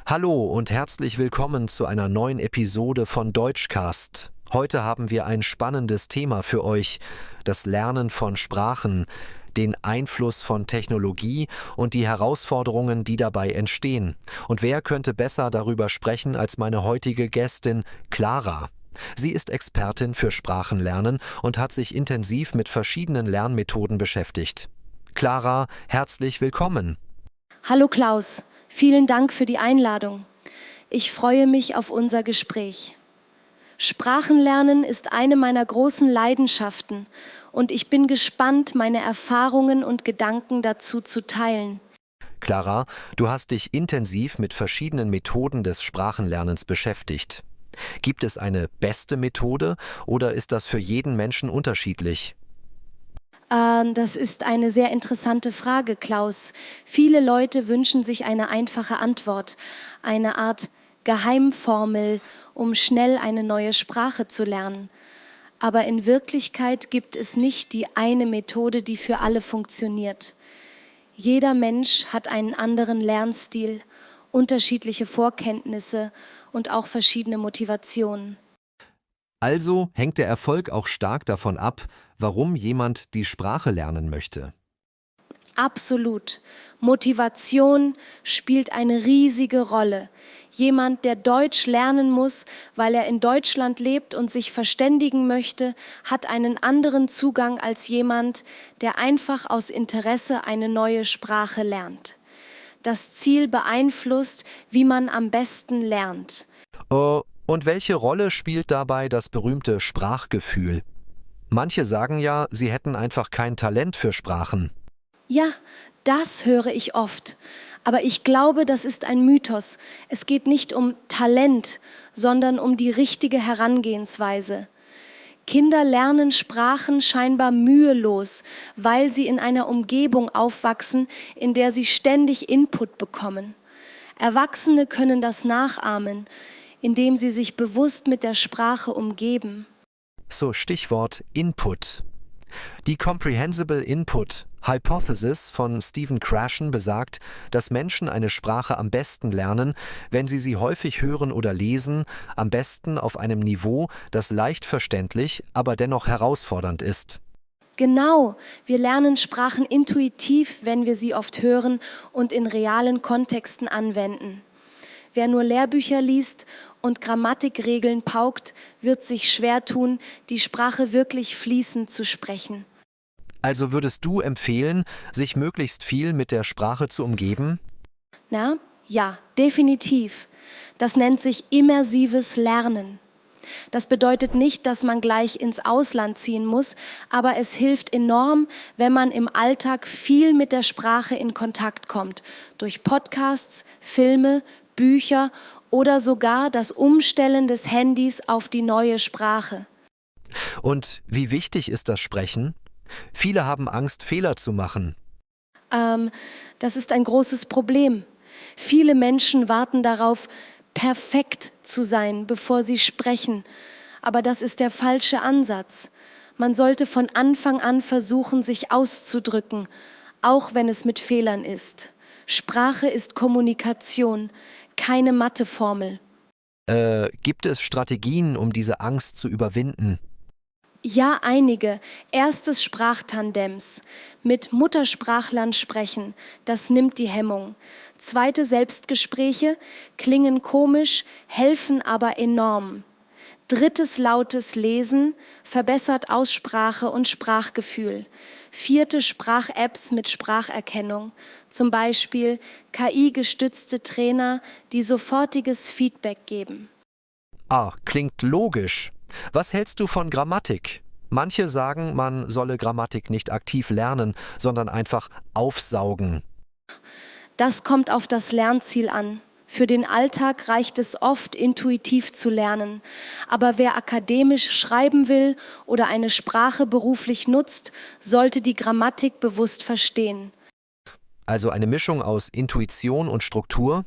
Hallo und herzlich willkommen zu einer neuen Episode von Deutschcast. Heute haben wir ein spannendes Thema für euch: das Lernen von Sprachen, den Einfluss von Technologie und die Herausforderungen, die dabei entstehen. Und wer könnte besser darüber sprechen als meine heutige Gästin Clara? Sie ist Expertin für Sprachenlernen und hat sich intensiv mit verschiedenen Lernmethoden beschäftigt. Clara, herzlich willkommen. Hallo Klaus, vielen Dank für die Einladung. Ich freue mich auf unser Gespräch. Sprachenlernen ist eine meiner großen Leidenschaften und ich bin gespannt, meine Erfahrungen und Gedanken dazu zu teilen. Clara, du hast dich intensiv mit verschiedenen Methoden des Sprachenlernens beschäftigt. Gibt es eine beste Methode oder ist das für jeden Menschen unterschiedlich? Das ist eine sehr interessante Frage, Klaus. Viele Leute wünschen sich eine einfache Antwort, eine Art Geheimformel, um schnell eine neue Sprache zu lernen. Aber in Wirklichkeit gibt es nicht die eine Methode, die für alle funktioniert. Jeder Mensch hat einen anderen Lernstil, unterschiedliche Vorkenntnisse und auch verschiedene Motivationen. Also hängt der Erfolg auch stark davon ab, warum jemand die Sprache lernen möchte. Absolut. Motivation spielt eine riesige Rolle. Jemand, der Deutsch lernen muss, weil er in Deutschland lebt und sich verständigen möchte, hat einen anderen Zugang als jemand, der einfach aus Interesse eine neue Sprache lernt. Das Ziel beeinflusst, wie man am besten lernt. Und welche Rolle spielt dabei das berühmte Sprachgefühl? Manche sagen ja, sie hätten einfach kein Talent für Sprachen. Ja, das höre ich oft. Aber ich glaube, das ist ein Mythos. Es geht nicht um Talent, sondern um die richtige Herangehensweise. Kinder lernen Sprachen scheinbar mühelos, weil sie in einer Umgebung aufwachsen, in der sie ständig Input bekommen. Erwachsene können das nachahmen, indem sie sich bewusst mit der Sprache umgeben. So, Stichwort Input. Die Comprehensible Input Hypothesis von Stephen Krashen besagt, dass Menschen eine Sprache am besten lernen, wenn sie häufig hören oder lesen, am besten auf einem Niveau, das leicht verständlich, aber dennoch herausfordernd ist. Genau, wir lernen Sprachen intuitiv, wenn wir sie oft hören und in realen Kontexten anwenden. Wer nur Lehrbücher liest und Grammatikregeln paukt, wird sich schwer tun, die Sprache wirklich fließend zu sprechen. Also würdest du empfehlen, sich möglichst viel mit der Sprache zu umgeben? Ja, definitiv. Das nennt sich immersives Lernen. Das bedeutet nicht, dass man gleich ins Ausland ziehen muss, aber es hilft enorm, wenn man im Alltag viel mit der Sprache in Kontakt kommt, durch Podcasts, Filme, Bücher oder sogar das Umstellen des Handys auf die neue Sprache. Und wie wichtig ist das Sprechen? Viele haben Angst, Fehler zu machen. Das ist ein großes Problem. Viele Menschen warten darauf, perfekt zu sein, bevor sie sprechen. Aber das ist der falsche Ansatz. Man sollte von Anfang an versuchen, sich auszudrücken, auch wenn es mit Fehlern ist. Sprache ist Kommunikation, keine Matheformel. Gibt es Strategien, um diese Angst zu überwinden? Ja, einige. Erstes Sprachtandems. Mit Muttersprachlern sprechen, das nimmt die Hemmung. Zweite Selbstgespräche klingen komisch, helfen aber enorm. Drittes lautes Lesen verbessert Aussprache und Sprachgefühl. Vierte Sprach-Apps mit Spracherkennung, zum Beispiel KI-gestützte Trainer, die sofortiges Feedback geben. Klingt logisch. Was hältst du von Grammatik? Manche sagen, man solle Grammatik nicht aktiv lernen, sondern einfach aufsaugen. Das kommt auf das Lernziel an. Für den Alltag reicht es oft, intuitiv zu lernen. Aber wer akademisch schreiben will oder eine Sprache beruflich nutzt, sollte die Grammatik bewusst verstehen. Also eine Mischung aus Intuition und Struktur?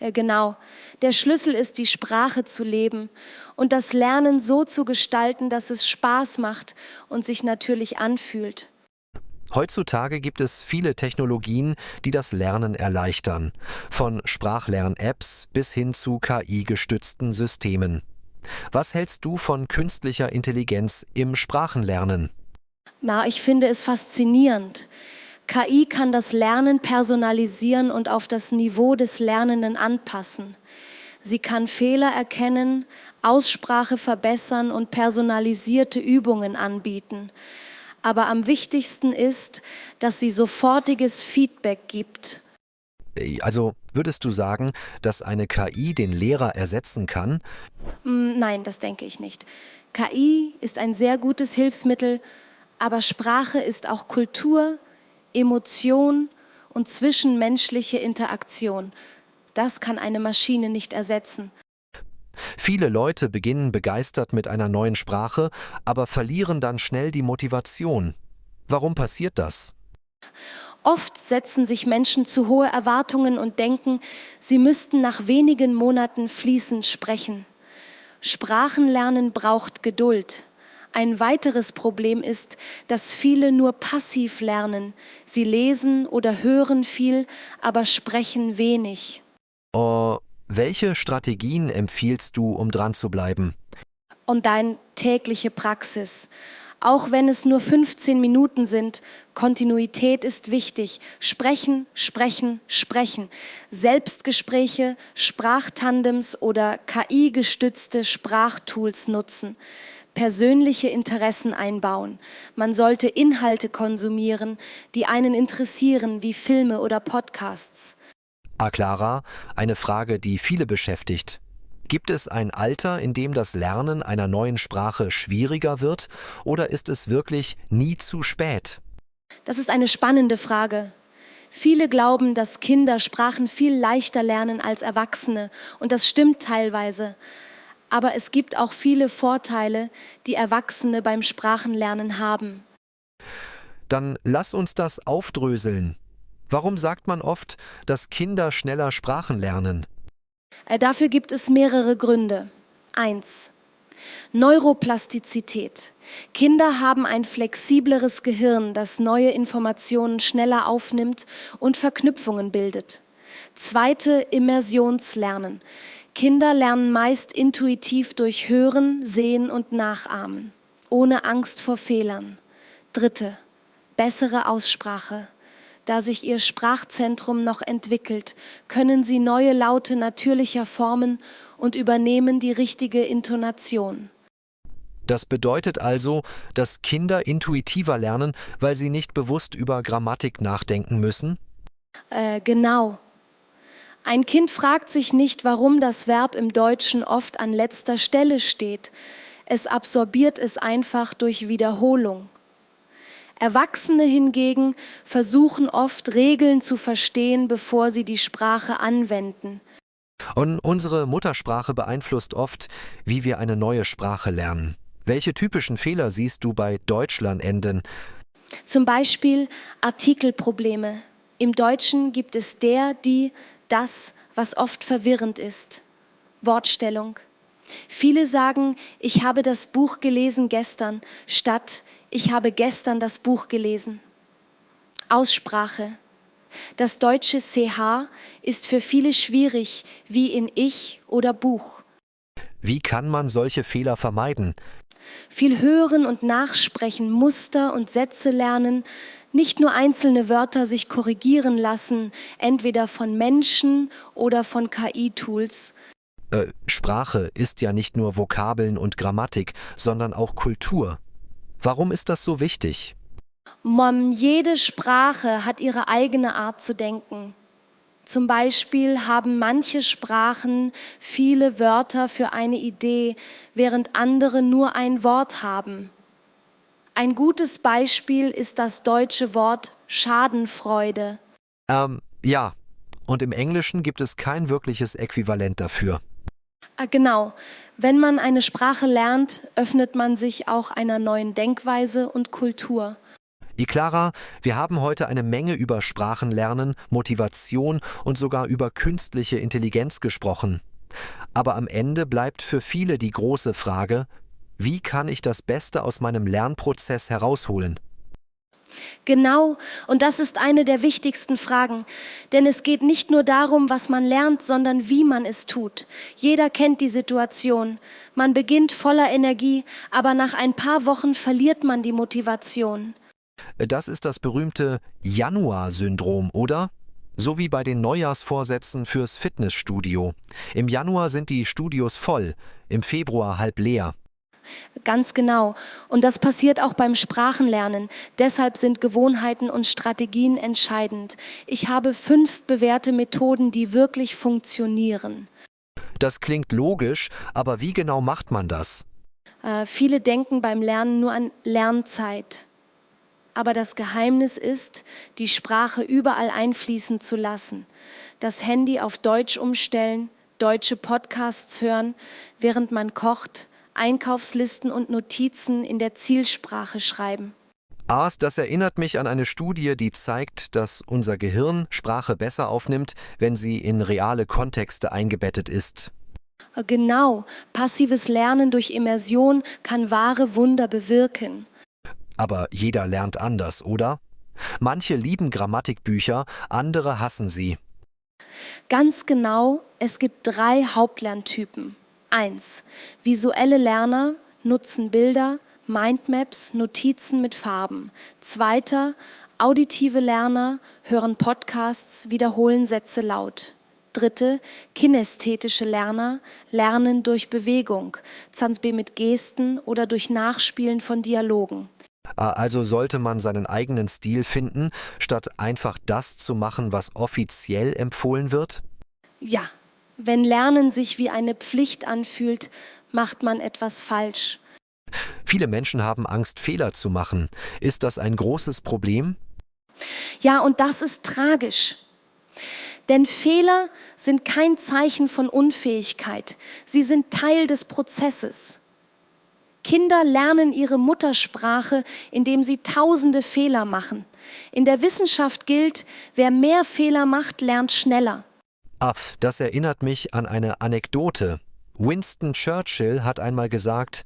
Genau. Der Schlüssel ist, die Sprache zu leben und das Lernen so zu gestalten, dass es Spaß macht und sich natürlich anfühlt. Heutzutage gibt es viele Technologien, die das Lernen erleichtern, von Sprachlern-Apps bis hin zu KI-gestützten Systemen. Was hältst du von künstlicher Intelligenz im Sprachenlernen? Na, ich finde es faszinierend. KI kann das Lernen personalisieren und auf das Niveau des Lernenden anpassen. Sie kann Fehler erkennen, Aussprache verbessern und personalisierte Übungen anbieten. Aber am wichtigsten ist, dass sie sofortiges Feedback gibt. Also würdest du sagen, dass eine KI den Lehrer ersetzen kann? Nein, das denke ich nicht. KI ist ein sehr gutes Hilfsmittel, aber Sprache ist auch Kultur, Emotion und zwischenmenschliche Interaktion. Das kann eine Maschine nicht ersetzen. Viele Leute beginnen begeistert mit einer neuen Sprache, aber verlieren dann schnell die Motivation. Warum passiert das? Oft setzen sich Menschen zu hohe Erwartungen und denken, sie müssten nach wenigen Monaten fließend sprechen. Sprachenlernen braucht Geduld. Ein weiteres Problem ist, dass viele nur passiv lernen. Sie lesen oder hören viel, aber sprechen wenig. Welche Strategien empfiehlst du, um dran zu bleiben? Und deine tägliche Praxis. Auch wenn es nur 15 Minuten sind, Kontinuität ist wichtig. Sprechen, sprechen, sprechen. Selbstgespräche, Sprachtandems oder KI-gestützte Sprachtools nutzen. Persönliche Interessen einbauen. Man sollte Inhalte konsumieren, die einen interessieren, wie Filme oder Podcasts. Clara, eine Frage, die viele beschäftigt. Gibt es ein Alter, in dem das Lernen einer neuen Sprache schwieriger wird, oder ist es wirklich nie zu spät? Das ist eine spannende Frage. Viele glauben, dass Kinder Sprachen viel leichter lernen als Erwachsene, und das stimmt teilweise. Aber es gibt auch viele Vorteile, die Erwachsene beim Sprachenlernen haben. Dann lass uns das aufdröseln. Warum sagt man oft, dass Kinder schneller Sprachen lernen? Dafür gibt es mehrere Gründe. 1. Neuroplastizität. Kinder haben ein flexibleres Gehirn, das neue Informationen schneller aufnimmt und Verknüpfungen bildet. 2. Immersionslernen. Kinder lernen meist intuitiv durch Hören, Sehen und Nachahmen, ohne Angst vor Fehlern. 3. Bessere Aussprache. Da sich ihr Sprachzentrum noch entwickelt, können sie neue Laute natürlicher formen und übernehmen die richtige Intonation. Das bedeutet also, dass Kinder intuitiver lernen, weil sie nicht bewusst über Grammatik nachdenken müssen? Genau. Ein Kind fragt sich nicht, warum das Verb im Deutschen oft an letzter Stelle steht. Es absorbiert es einfach durch Wiederholung. Erwachsene hingegen versuchen oft, Regeln zu verstehen, bevor sie die Sprache anwenden. Und unsere Muttersprache beeinflusst oft, wie wir eine neue Sprache lernen. Welche typischen Fehler siehst du bei Deutschlernenden? Zum Beispiel Artikelprobleme. Im Deutschen gibt es der, die, das, was oft verwirrend ist. Wortstellung. Viele sagen, ich habe das Buch gelesen gestern, statt ich habe gestern das Buch gelesen. Aussprache. Das deutsche CH ist für viele schwierig, wie in ich oder Buch. Wie kann man solche Fehler vermeiden? Viel hören und nachsprechen, Muster und Sätze lernen, nicht nur einzelne Wörter sich korrigieren lassen, entweder von Menschen oder von KI-Tools. Sprache ist ja nicht nur Vokabeln und Grammatik, sondern auch Kultur. Warum ist das so wichtig? Jede Sprache hat ihre eigene Art zu denken. Zum Beispiel haben manche Sprachen viele Wörter für eine Idee, während andere nur ein Wort haben. Ein gutes Beispiel ist das deutsche Wort Schadenfreude. Ja. Und im Englischen gibt es kein wirkliches Äquivalent dafür. Genau. Wenn man eine Sprache lernt, öffnet man sich auch einer neuen Denkweise und Kultur. Clara, wir haben heute eine Menge über Sprachenlernen, Motivation und sogar über künstliche Intelligenz gesprochen. Aber am Ende bleibt für viele die große Frage, wie kann ich das Beste aus meinem Lernprozess herausholen? Genau, und das ist eine der wichtigsten Fragen, denn es geht nicht nur darum, was man lernt, sondern wie man es tut. Jeder kennt die Situation. Man beginnt voller Energie, aber nach ein paar Wochen verliert man die Motivation. Das ist das berühmte Januar-Syndrom, oder? So wie bei den Neujahrsvorsätzen fürs Fitnessstudio. Im Januar sind die Studios voll, im Februar halb leer. Ganz genau. Und das passiert auch beim Sprachenlernen. Deshalb sind Gewohnheiten und Strategien entscheidend. Ich habe 5 bewährte Methoden, die wirklich funktionieren. Das klingt logisch, aber wie genau macht man das? Viele denken beim Lernen nur an Lernzeit. Aber das Geheimnis ist, die Sprache überall einfließen zu lassen. Das Handy auf Deutsch umstellen, deutsche Podcasts hören, während man kocht, Einkaufslisten und Notizen in der Zielsprache schreiben. Das erinnert mich an eine Studie, die zeigt, dass unser Gehirn Sprache besser aufnimmt, wenn sie in reale Kontexte eingebettet ist. Genau, passives Lernen durch Immersion kann wahre Wunder bewirken. Aber jeder lernt anders, oder? Manche lieben Grammatikbücher, andere hassen sie. Ganz genau, es gibt 3 Hauptlerntypen. 1. Visuelle Lerner nutzen Bilder, Mindmaps, Notizen mit Farben. 2. Auditive Lerner hören Podcasts, wiederholen Sätze laut. 3. Kinästhetische Lerner lernen durch Bewegung, zum Beispiel mit Gesten oder durch Nachspielen von Dialogen. Also sollte man seinen eigenen Stil finden, statt einfach das zu machen, was offiziell empfohlen wird? Ja, wenn Lernen sich wie eine Pflicht anfühlt, macht man etwas falsch. Viele Menschen haben Angst, Fehler zu machen. Ist das ein großes Problem? Ja, und das ist tragisch. Denn Fehler sind kein Zeichen von Unfähigkeit. Sie sind Teil des Prozesses. Kinder lernen ihre Muttersprache, indem sie tausende Fehler machen. In der Wissenschaft gilt, wer mehr Fehler macht, lernt schneller. Das erinnert mich an eine Anekdote. Winston Churchill hat einmal gesagt,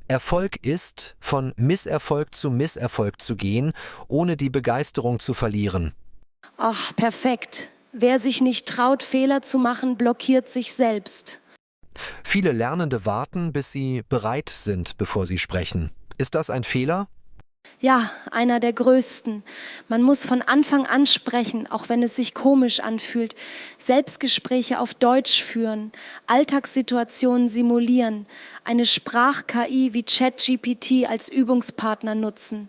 Erfolg ist, von Misserfolg zu Misserfolg zu gehen, ohne die Begeisterung zu verlieren. Ach, perfekt. Wer sich nicht traut, Fehler zu machen, blockiert sich selbst. Viele Lernende warten, bis sie bereit sind, bevor sie sprechen. Ist das ein Fehler? Ja, einer der größten. Man muss von Anfang an sprechen, auch wenn es sich komisch anfühlt. Selbstgespräche auf Deutsch führen, Alltagssituationen simulieren, eine Sprach-KI wie ChatGPT als Übungspartner nutzen.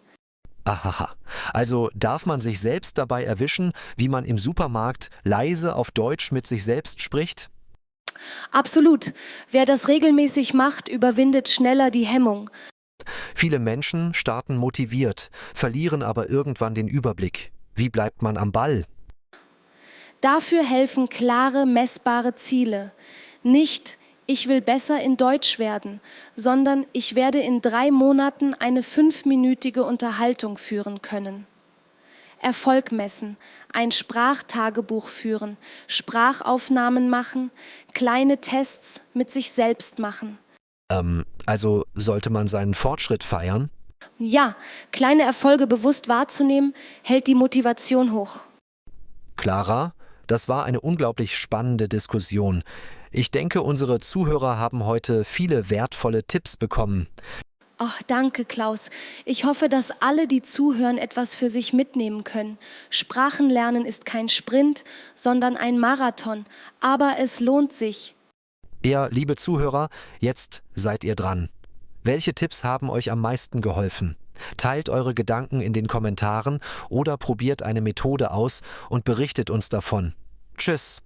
Ahaha. Also darf man sich selbst dabei erwischen, wie man im Supermarkt leise auf Deutsch mit sich selbst spricht? Absolut. Wer das regelmäßig macht, überwindet schneller die Hemmung. Viele Menschen starten motiviert, verlieren aber irgendwann den Überblick. Wie bleibt man am Ball? Dafür helfen klare, messbare Ziele. Nicht, ich will besser in Deutsch werden, sondern ich werde in 3 Monaten eine 5-minütige Unterhaltung führen können. Erfolg messen, ein Sprachtagebuch führen, Sprachaufnahmen machen, kleine Tests mit sich selbst machen. Also sollte man seinen Fortschritt feiern? Ja, kleine Erfolge bewusst wahrzunehmen, hält die Motivation hoch. Clara, das war eine unglaublich spannende Diskussion. Ich denke, unsere Zuhörer haben heute viele wertvolle Tipps bekommen. Ach, danke, Klaus. Ich hoffe, dass alle, die zuhören, etwas für sich mitnehmen können. Sprachenlernen ist kein Sprint, sondern ein Marathon. Aber es lohnt sich. Ja, liebe Zuhörer, jetzt seid ihr dran. Welche Tipps haben euch am meisten geholfen? Teilt eure Gedanken in den Kommentaren oder probiert eine Methode aus und berichtet uns davon. Tschüss!